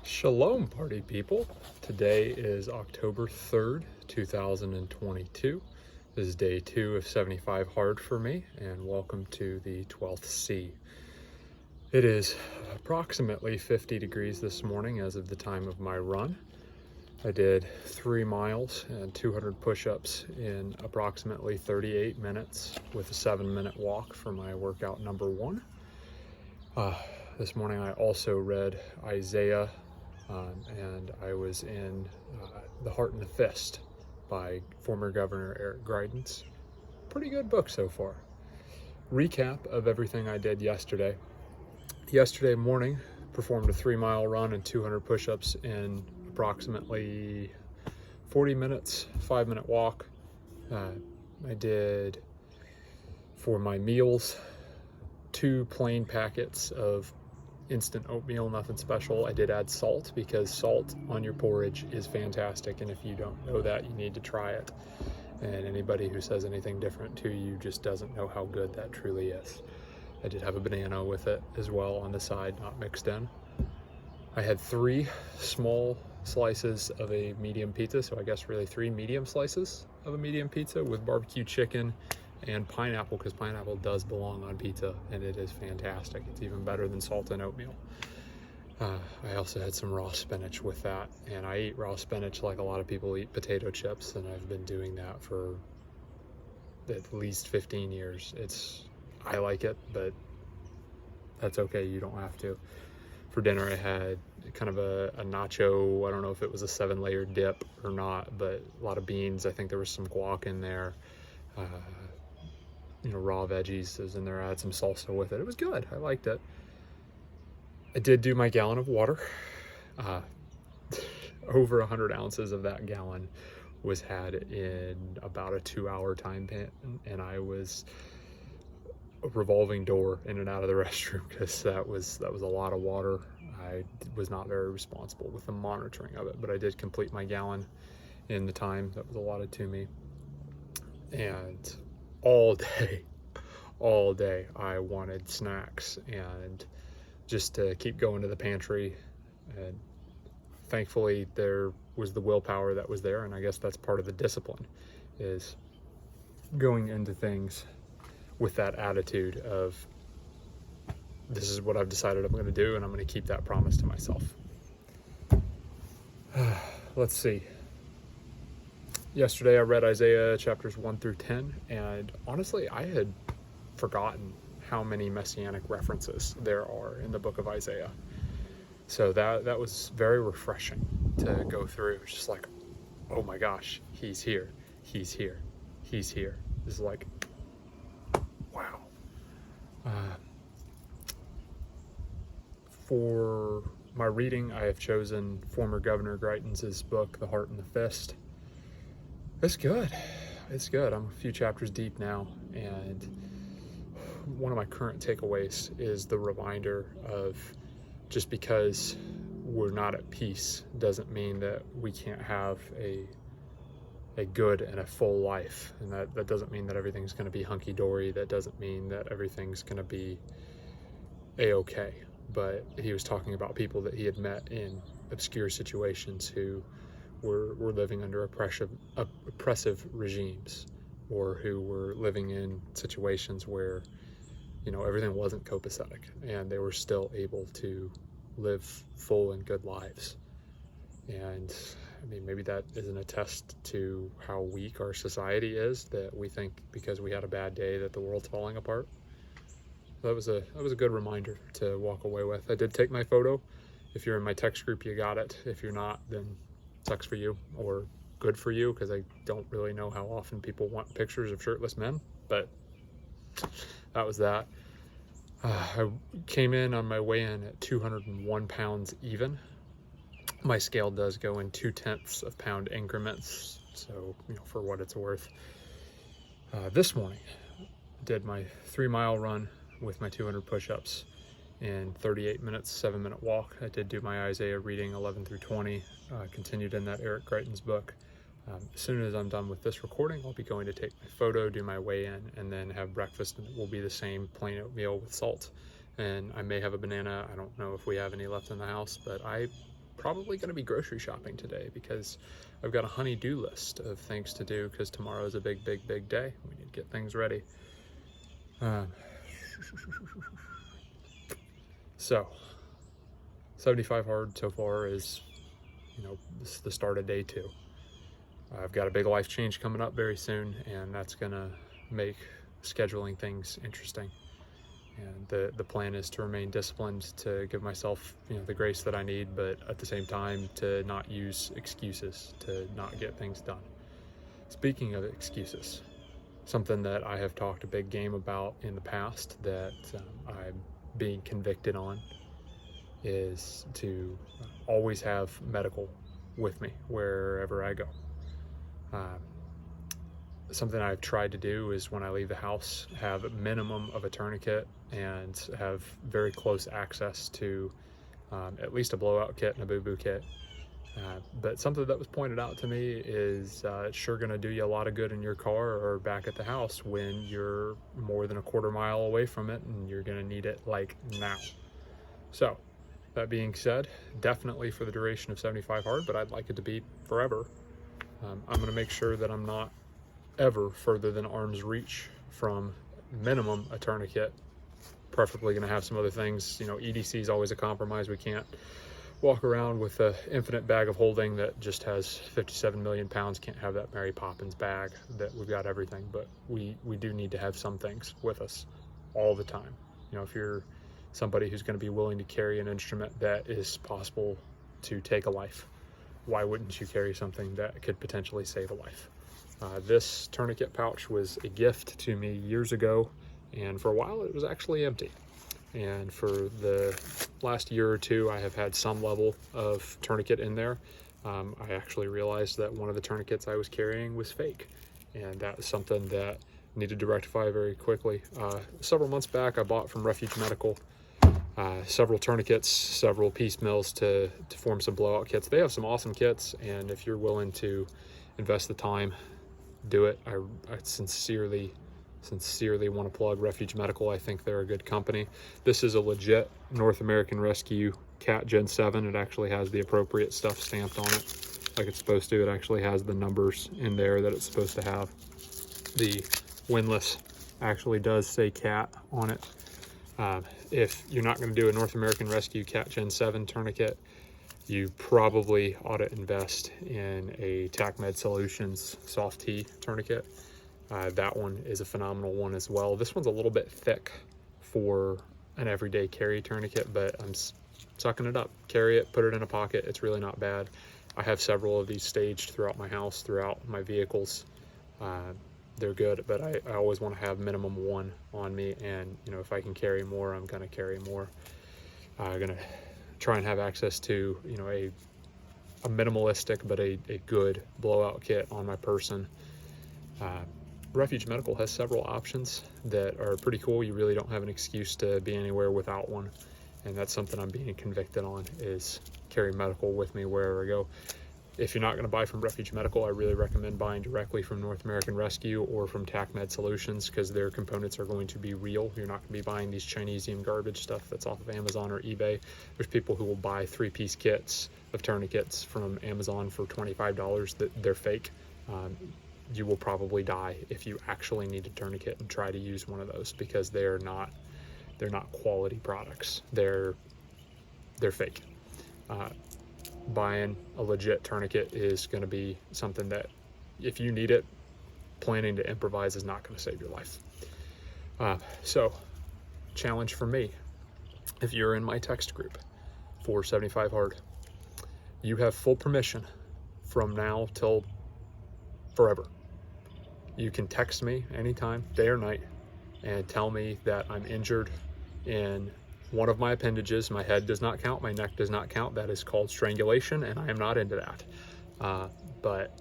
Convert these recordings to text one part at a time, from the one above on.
Shalom, party people. Today is October 3rd, 2022. This is day 2 of 75 hard for me, and welcome to the 12th C. It is approximately 50 degrees this morning as of the time of my run. I did 3 miles and 200 push-ups in approximately 38 minutes with a 7-minute walk for my workout number 1. This morning I also read Isaiah and I was in The Heart and the Fist by former Governor Eric Greitens. Pretty good book so far. Recap of everything I did yesterday. Yesterday morning, performed a 3-mile run and 200 push-ups in approximately 40 minutes, 5-minute walk. I did, for my meals, 2 plain packets of instant oatmeal, nothing special. I did add salt because salt on your porridge is fantastic, and if you don't know that, you need to try it. And anybody who says anything different to you just doesn't know how good that truly is. I did have a banana with it as well on the side, not mixed in. I had 3 small slices of a medium pizza, so I guess really 3 medium slices of a medium pizza with barbecue chicken and pineapple, because pineapple does belong on pizza and it is fantastic. It's even better than salt and oatmeal. I also had some raw spinach with that, and I eat raw spinach like a lot of people eat potato chips, and I've been doing that for at least 15 years. I like it, but that's okay, you don't have to. For dinner I had kind of a nacho, I don't know if it was a 7-layer dip or not, but a lot of beans. I think there was some guac in there. Raw veggies was in there. I had some salsa with it. It was good. I liked it. I did do my gallon of water. Over 100 ounces of that gallon was had in about a 2-hour time span, and I was a revolving door in and out of the restroom because that was a lot of water. I was not very responsible with the monitoring of it, but I did complete my gallon in the time that was allotted to me. And all day I wanted snacks and just to keep going to the pantry, and thankfully there was the willpower that was there, and I guess that's part of the discipline, is going into things with that attitude of, this is what I've decided I'm going to do, and I'm going to keep that promise to myself. Let's see. Yesterday I read Isaiah chapters 1 through 10, and honestly I had forgotten how many messianic references there are in the book of Isaiah. So that was very refreshing to go through. It was just like, oh my gosh, he's here, he's here, he's here. It's like, wow. For my reading, I have chosen former Governor Greitens' book, The Heart and the Fist. It's good. It's good. I'm a few chapters deep now, and one of my current takeaways is the reminder of, just because we're not at peace doesn't mean that we can't have a good and a full life. And that doesn't mean that everything's going to be hunky-dory. That doesn't mean that everything's going to be a-okay. But he was talking about people that he had met in obscure situations who were living under oppressive regimes, or who were living in situations where everything wasn't copacetic, and they were still able to live full and good lives. And I mean, maybe that isn't a test to how weak our society is, that we think because we had a bad day that the world's falling apart. That was a good reminder to walk away with. I did take my photo. If you're in my text group, you got it. If you're not, then sucks for you, or good for you, because I don't really know how often people want pictures of shirtless men, but that was that. I came in on my weigh-in at 201 pounds even. My scale does go in 0.2 of pound increments, so for what it's worth. This morning, did my 3-mile run with my 200 push-ups in 38 minutes, 7-minute walk. I did do my Isaiah reading 11 through 20, continued in that Eric Greitens book. As soon as I'm done with this recording, I'll be going to take my photo, do my weigh-in, and then have breakfast, and it will be the same plain oatmeal with salt. And I may have a banana. I don't know if we have any left in the house, but I probably going to be grocery shopping today because I've got a honey-do list of things to do because tomorrow is a big day. We need to get things ready. So 75 hard so far is, this is the start of day 2. I've got a big life change coming up very soon, and that's gonna make scheduling things interesting. And the plan is to remain disciplined, to give myself, the grace that I need, but at the same time to not use excuses to not get things done. Speaking of excuses, something that I have talked a big game about in the past that I'm being convicted on is to always have medical with me wherever I go. Something I've tried to do is when I leave the house, have a minimum of a tourniquet and have very close access to at least a blowout kit and a boo-boo kit. But something that was pointed out to me is it's sure going to do you a lot of good in your car or back at the house when you're more than a quarter mile away from it and you're going to need it like now. So that being said, definitely for the duration of 75 hard, but I'd like it to be forever. I'm going to make sure that I'm not ever further than arm's reach from minimum a tourniquet. Preferably going to have some other things. EDC is always a compromise. We can't walk around with an infinite bag of holding that just has 57 million pounds. Can't have that Mary Poppins bag that we've got everything, but we do need to have some things with us all the time. If you're somebody who's going to be willing to carry an instrument that is possible to take a life, why wouldn't you carry something that could potentially save a life? This tourniquet pouch was a gift to me years ago, and for a while it was actually empty. And for the last year or two, I have had some level of tourniquet in there. I actually realized that one of the tourniquets I was carrying was fake, and that was something that needed to rectify very quickly. Several months back, I bought from Refuge Medical several tourniquets, several piece mills to form some blowout kits. They have some awesome kits, and if you're willing to invest the time, do it. I sincerely want to plug Refuge Medical. I think they're a good company. This is a legit North American Rescue Cat Gen 7. It actually has the appropriate stuff stamped on it like it's supposed to. It actually has the numbers in there that it's supposed to have. The windlass actually does say cat on it. If you're not going to do a North American Rescue Cat Gen 7 tourniquet, you probably ought to invest in a TacMed Solutions Soft T tourniquet. That one is a phenomenal one as well. This one's a little bit thick for an everyday carry tourniquet, but I'm sucking it up. Carry it, put it in a pocket. It's really not bad. I have several of these staged throughout my house, throughout my vehicles. They're good, but I always want to have minimum one on me, and if I can carry more, I'm going to carry more. I'm going to try and have access to a minimalistic but a good blowout kit on my person. Refuge Medical has several options that are pretty cool. You really don't have an excuse to be anywhere without one, and that's something I'm being convicted on, is carry medical with me wherever I go. If you're not going to buy from Refuge Medical, I really recommend buying directly from North American Rescue or from TacMed Solutions, because their components are going to be real. You're not going to be buying these Chinesium garbage stuff that's off of Amazon or eBay. There's people who will buy 3-piece kits of tourniquets from Amazon for $25 that they're fake. You will probably die if you actually need a tourniquet and try to use one of those, because they're not quality products. They're fake. Buying a legit tourniquet is going to be something that, if you need it, planning to improvise is not going to save your life. So, challenge for me: if you're in my text group for 75 hard, you have full permission from now till forever. You can text me anytime, day or night, and tell me that I'm injured in one of my appendages. My head does not count, my neck does not count. That is called strangulation, and I am not into that. But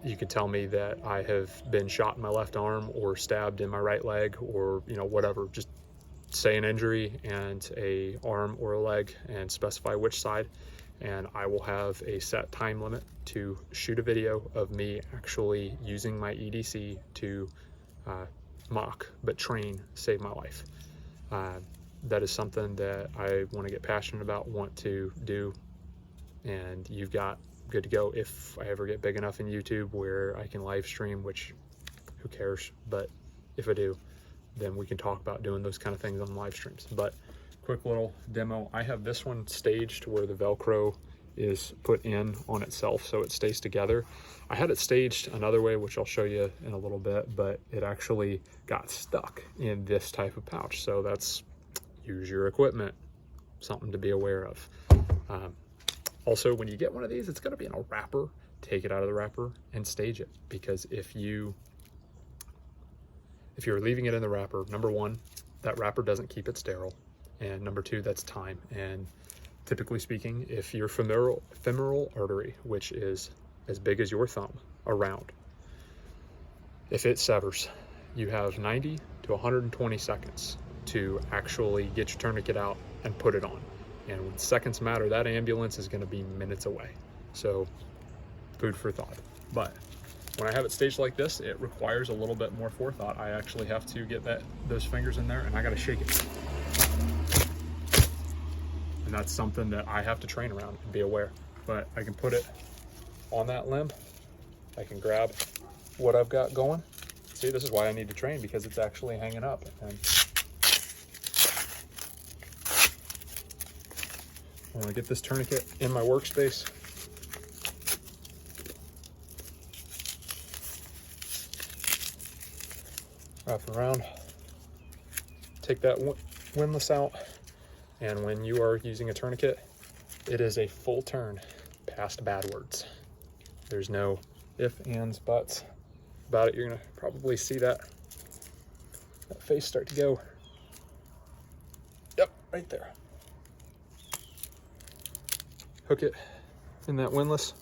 you could tell me that I have been shot in my left arm or stabbed in my right leg, or whatever. Just say an injury and a arm or a leg and specify which side, and I will have a set time limit to shoot a video of me actually using my EDC to mock but train save my life. That is something that I want to get passionate about, want to do and you've got good to go. If I ever get big enough in YouTube where I can live stream, which who cares, but if I do, then we can talk about doing those kind of things on live streams. But quick little demo. I have this one staged where the Velcro is put in on itself so it stays together. I had it staged another way, which I'll show you in a little bit, but it actually got stuck in this type of pouch. So that's, use your equipment, something to be aware of. Also, when you get one of these, it's gonna be in a wrapper. Take it out of the wrapper and stage it, because if you're leaving it in the wrapper, number one, that wrapper doesn't keep it sterile, and number two, that's time. And typically speaking, if your femoral artery, which is as big as your thumb around, if it severs, you have 90 to 120 seconds to actually get your tourniquet out and put it on. And when seconds matter, that ambulance is going to be minutes away. So food for thought. But when I have it staged like this, it requires a little bit more forethought. I actually have to get those fingers in there, and I got to shake it. And that's something that I have to train around and be aware. But I can put it on that limb. I can grab what I've got going. See, this is why I need to train, because it's actually hanging up. And I want to get this tourniquet in my workspace. Wrap it around. Take that windlass out. And when you are using a tourniquet, it is a full turn past bad words. There's no ifs, ands, buts about it. You're gonna probably see that face start to go. Yep, right there. Hook it in that windlass.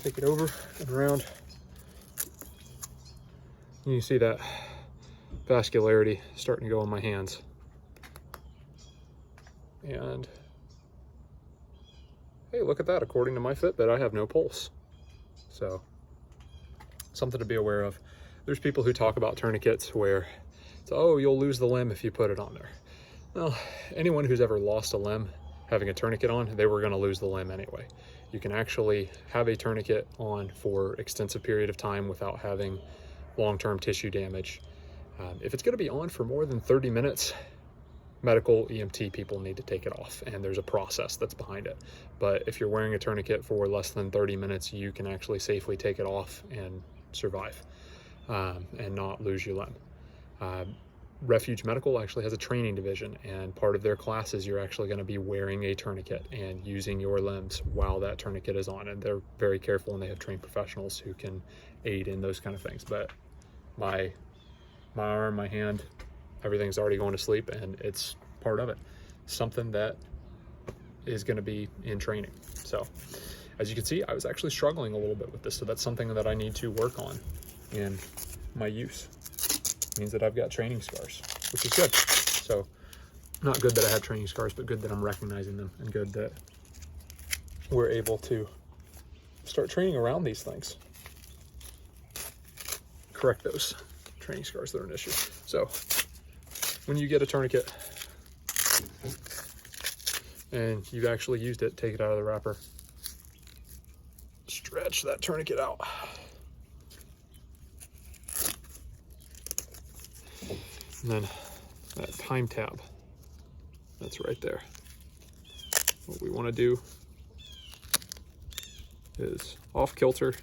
Take it over and around. You can see that vascularity starting to go in my hands. And hey, look at that. According to my Fitbit, I have no pulse. So something to be aware of. There's people who talk about tourniquets where it's, oh, you'll lose the limb if you put it on there. Well, anyone who's ever lost a limb having a tourniquet on, they were going to lose the limb anyway. You can actually have a tourniquet on for extensive period of time without having long-term tissue damage. If it's going to be on for more than 30 minutes, medical EMT people need to take it off, and there's a process that's behind it. But if you're wearing a tourniquet for less than 30 minutes, you can actually safely take it off and survive and not lose your limb. Refuge Medical actually has a training division, and part of their classes you're actually going to be wearing a tourniquet and using your limbs while that tourniquet is on, and they're very careful, and they have trained professionals who can aid in those kind of things. But my arm, my hand, everything's already going to sleep, and it's part of it. Something that is going to be in training. So as you can see, I was actually struggling a little bit with this, so that's something that I need to work on in my use. It means that I've got training scars, which is good. So not good that I have training scars, but good that I'm recognizing them, and good that we're able to start training around these things. Correct those training scars that are an issue. So when you get a tourniquet and you've actually used it, take it out of the wrapper, stretch that tourniquet out. And then that time tab, that's right there. What we want to do is off kilter,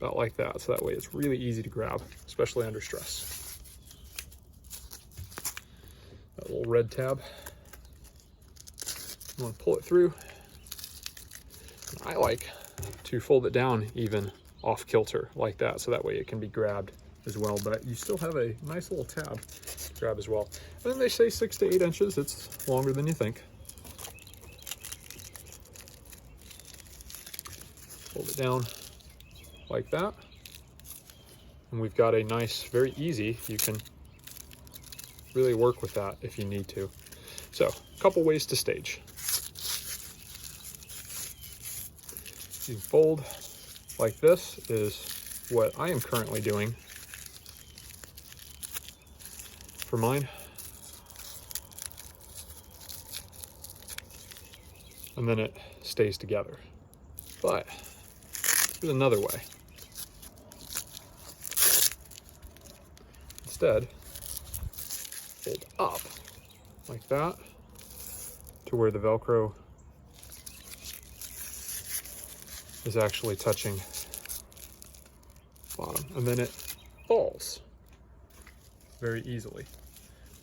about like that, so that way it's really easy to grab, especially under stress. That little red tab, you want to pull it through. And I like to fold it down even off kilter like that, so that way it can be grabbed as well, but you still have a nice little tab to grab as well. And then they say 6 to 8 inches. It's longer than you think. Fold it down like that, and we've got a nice, very easy, you can really work with that if you need to. So a couple ways to stage. You can fold like this is what I am currently doing. for mine. And then it stays together. But there's another way. Instead, fold up like that to where the Velcro is actually touching bottom, and then it falls very easily.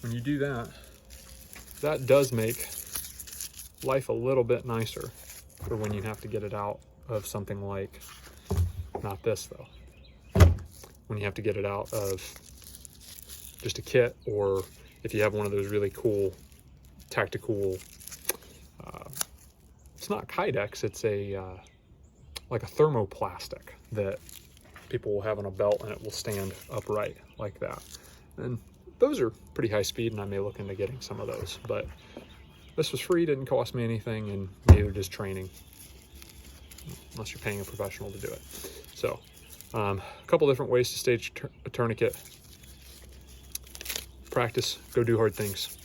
When you do that, that does make life a little bit nicer for when you have to get it out of something like, not this though, when you have to get it out of just a kit, or if you have one of those really cool tactical, it's not Kydex, it's a like a thermoplastic that people will have on a belt, and it will stand upright like that. And those are pretty high speed, and I may look into getting some of those, but this was free, didn't cost me anything, and neither does training, unless you're paying a professional to do it. So a couple different ways to stage a tourniquet. Practice, go do hard things.